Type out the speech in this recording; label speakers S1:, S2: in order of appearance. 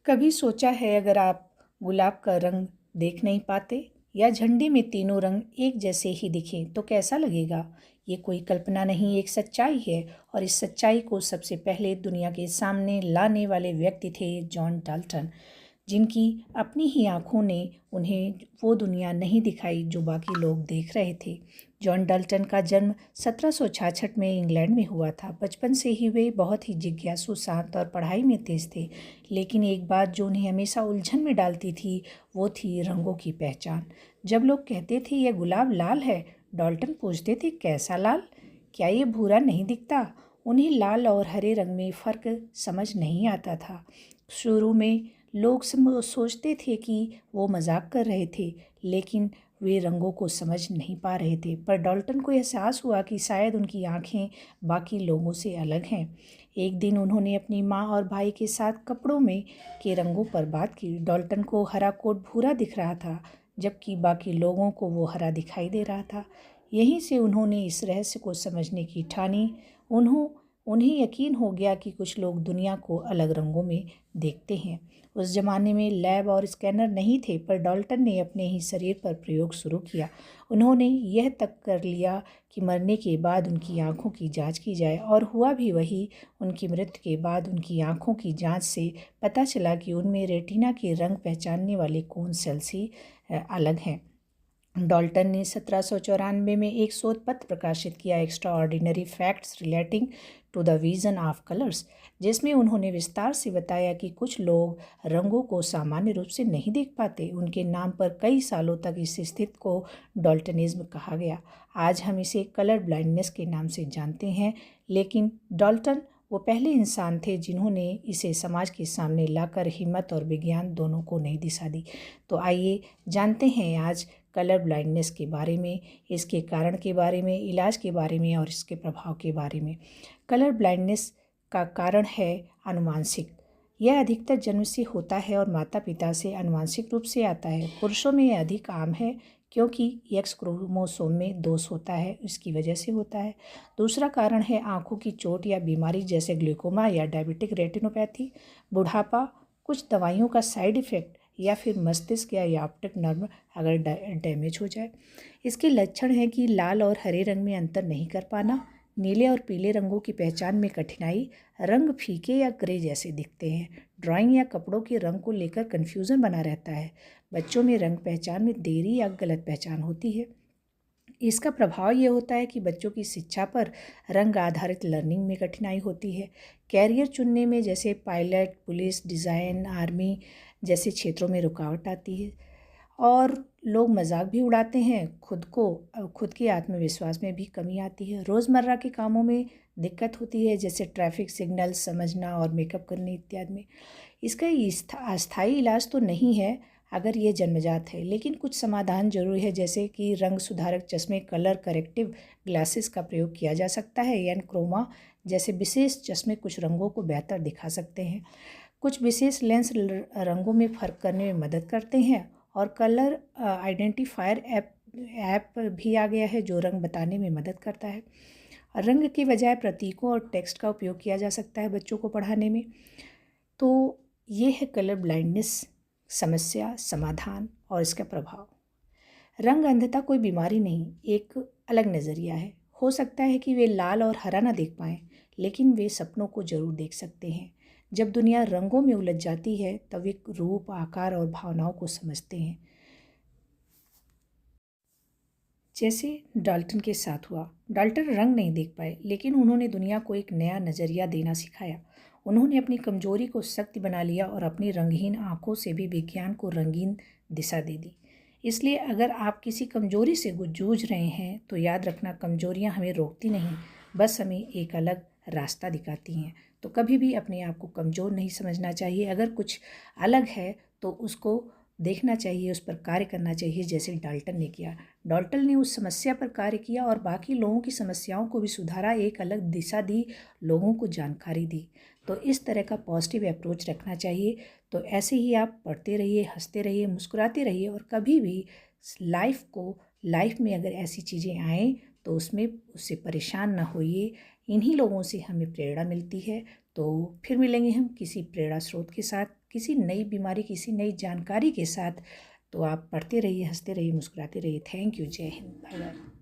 S1: कभी सोचा है अगर आप गुलाब का रंग देख नहीं पाते या झंडे में तीनों रंग एक जैसे ही दिखें तो कैसा लगेगा। ये कोई कल्पना नहीं, एक सच्चाई है। और इस सच्चाई को सबसे पहले दुनिया के सामने लाने वाले व्यक्ति थे जॉन डाल्टन, जिनकी अपनी ही आंखों ने उन्हें वो दुनिया नहीं दिखाई जो बाकी लोग देख रहे थे। जॉन डाल्टन का जन्म 1766 में इंग्लैंड में हुआ था। बचपन से ही वे बहुत ही जिज्ञासु, शांत और पढ़ाई में तेज थे। लेकिन एक बात जो उन्हें हमेशा उलझन में डालती थी वो थी रंगों की पहचान। जब लोग कहते थे यह गुलाब लाल है, डाल्टन पूछते थे कैसा लाल, क्या ये भूरा नहीं दिखता। उन्हें लाल और हरे रंग में फ़र्क समझ नहीं आता था। शुरू में लोग सोचते थे कि वो मजाक कर रहे थे, लेकिन वे रंगों को समझ नहीं पा रहे थे। पर डाल्टन को एहसास हुआ कि शायद उनकी आंखें बाकी लोगों से अलग हैं। एक दिन उन्होंने अपनी माँ और भाई के साथ कपड़ों में के रंगों पर बात की। डाल्टन को हरा कोट भूरा दिख रहा था, जबकि बाकी लोगों को वो हरा दिखाई दे रहा था। यहीं से उन्होंने इस रहस्य को समझने की ठानी। उन्हें यकीन हो गया कि कुछ लोग दुनिया को अलग रंगों में देखते हैं। उस जमाने में लैब और स्कैनर नहीं थे, पर डाल्टन ने अपने ही शरीर पर प्रयोग शुरू किया। उन्होंने यह तक कर लिया कि मरने के बाद उनकी आंखों की जांच की जाए, और हुआ भी वही। उनकी मृत्यु के बाद उनकी आंखों की जांच से पता चला कि उनमें रेटिना के रंग पहचानने वाले कोन सेल्स ही अलग हैं। डाल्टन ने 1794 में एक शोध पत्र प्रकाशित किया, extraordinary facts relating to the vision of colours, जिसमें उन्होंने विस्तार से बताया कि कुछ लोग रंगों को सामान्य रूप से नहीं देख पाते। उनके नाम पर कई सालों तक इस स्थिति को डाल्टनिज्म कहा गया। आज हम इसे कलर ब्लाइंडनेस के नाम से जानते हैं, लेकिन डाल्टन वो पहले इंसान थे जिन्होंने इसे समाज के सामने लाकर हिम्मत और विज्ञान दोनों को नई दिशा दी। तो आइए जानते हैं आज कलर ब्लाइंडनेस के बारे में, इसके कारण के बारे में, इलाज के बारे में और इसके प्रभाव के बारे में। कलर ब्लाइंडनेस का कारण है अनुवांशिक। यह अधिकतर जन्म से होता है और माता पिता से अनुवांशिक रूप से आता है। पुरुषों में यह अधिक आम है क्योंकि एक्स क्रोमोसोम में दोष होता है, इसकी वजह से होता है। दूसरा कारण है आंखों की चोट या बीमारी जैसे ग्लूकोमा या डायबिटिक रेटिनोपैथी, बुढ़ापा, कुछ दवाइयों का साइड इफ़ेक्ट या फिर मस्तिष्क या ऑप्टिक नर्व अगर डैमेज हो जाए। इसके लक्षण हैं कि लाल और हरे रंग में अंतर नहीं कर पाना, नीले और पीले रंगों की पहचान में कठिनाई, रंग फीके या ग्रे जैसे दिखते हैं, ड्राइंग या कपड़ों के रंग को लेकर कन्फ्यूज़न बना रहता है, बच्चों में रंग पहचान में देरी या गलत पहचान होती है। इसका प्रभाव ये होता है कि बच्चों की शिक्षा पर रंग आधारित लर्निंग में कठिनाई होती है। कैरियर चुनने में जैसे पायलट, पुलिस, डिज़ाइन, आर्मी जैसे क्षेत्रों में रुकावट आती है। और लोग मजाक भी उड़ाते हैं, खुद के आत्मविश्वास में भी कमी आती है। रोज़मर्रा के कामों में दिक्कत होती है, जैसे ट्रैफिक सिग्नल समझना और मेकअप करने इत्यादि में। इसका अस्थायी इलाज तो नहीं है अगर ये जन्मजात है, लेकिन कुछ समाधान जरूर है, जैसे कि रंग सुधारक चश्मे, कलर करेक्टिव ग्लासेस का प्रयोग किया जा सकता है। यानी क्रोमा जैसे विशेष चश्मे कुछ रंगों को बेहतर दिखा सकते हैं। कुछ विशेष लेंस रंगों में फ़र्क करने में मदद करते हैं। और कलर आइडेंटिफायर ऐप भी आ गया है जो रंग बताने में मदद करता है। रंग के बजाय प्रतीकों और टेक्स्ट का उपयोग किया जा सकता है बच्चों को पढ़ाने में। तो ये है कलर ब्लाइंडनेस, समस्या, समाधान और इसका प्रभाव। रंग अंधता कोई बीमारी नहीं, एक अलग नज़रिया है। हो सकता है कि वे लाल और हरा ना देख पाएँ, लेकिन वे सपनों को जरूर देख सकते हैं। जब दुनिया रंगों में उलझ जाती है तब वे रूप, आकार और भावनाओं को समझते हैं। जैसे डाल्टन के साथ हुआ। डाल्टन रंग नहीं देख पाए, लेकिन उन्होंने दुनिया को एक नया नज़रिया देना सिखाया। उन्होंने अपनी कमजोरी को शक्ति बना लिया और अपनी रंगहीन आंखों से भी विज्ञान को रंगीन दिशा दे दी। इसलिए अगर आप किसी कमजोरी से जूझ रहे हैं तो याद रखना, कमजोरियां हमें रोकती नहीं, बस हमें एक अलग रास्ता दिखाती हैं। तो कभी भी अपने आप को कमज़ोर नहीं समझना चाहिए। अगर कुछ अलग है तो उसको देखना चाहिए, उस पर कार्य करना चाहिए, जैसे डाल्टन ने किया। डाल्टन ने उस समस्या पर कार्य किया और बाकी लोगों की समस्याओं को भी सुधारा, एक अलग दिशा दी, लोगों को जानकारी दी। तो इस तरह का पॉजिटिव अप्रोच रखना चाहिए। तो ऐसे ही आप पढ़ते रहिए, हंसते रहिए, मुस्कुराते रहिए, और कभी भी लाइफ में अगर ऐसी चीज़ें आएँ तो उससे परेशान ना होइए। इन्हीं लोगों से हमें प्रेरणा मिलती है। तो फिर मिलेंगे हम किसी प्रेरणा स्रोत के साथ, किसी नई बीमारी, किसी नई जानकारी के साथ। तो आप पढ़ते रहिए, हंसते रहिए, मुस्कुराते रहिए। Thank you. जय हिंद। Bye bye.